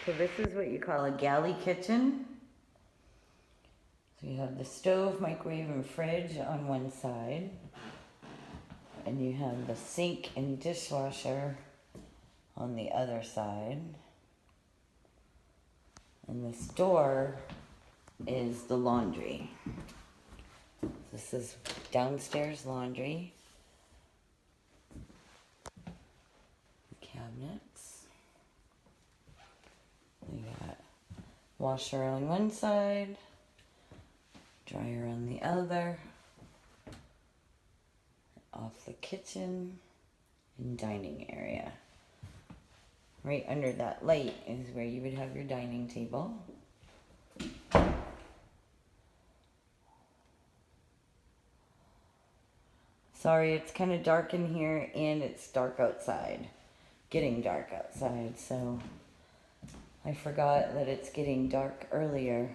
So this is what you call a galley kitchen. So you have the stove, microwave, and fridge on one side. And you have the sink and dishwasher on the other side. And this door is the laundry. This is downstairs laundry. Cabinets. We got washer on one side, dryer on the other, off the kitchen, and dining area. Right under that light is where you would have your dining table. Sorry, it's kind of dark in here and it's dark outside. Getting dark outside, so I forgot that it's getting dark earlier.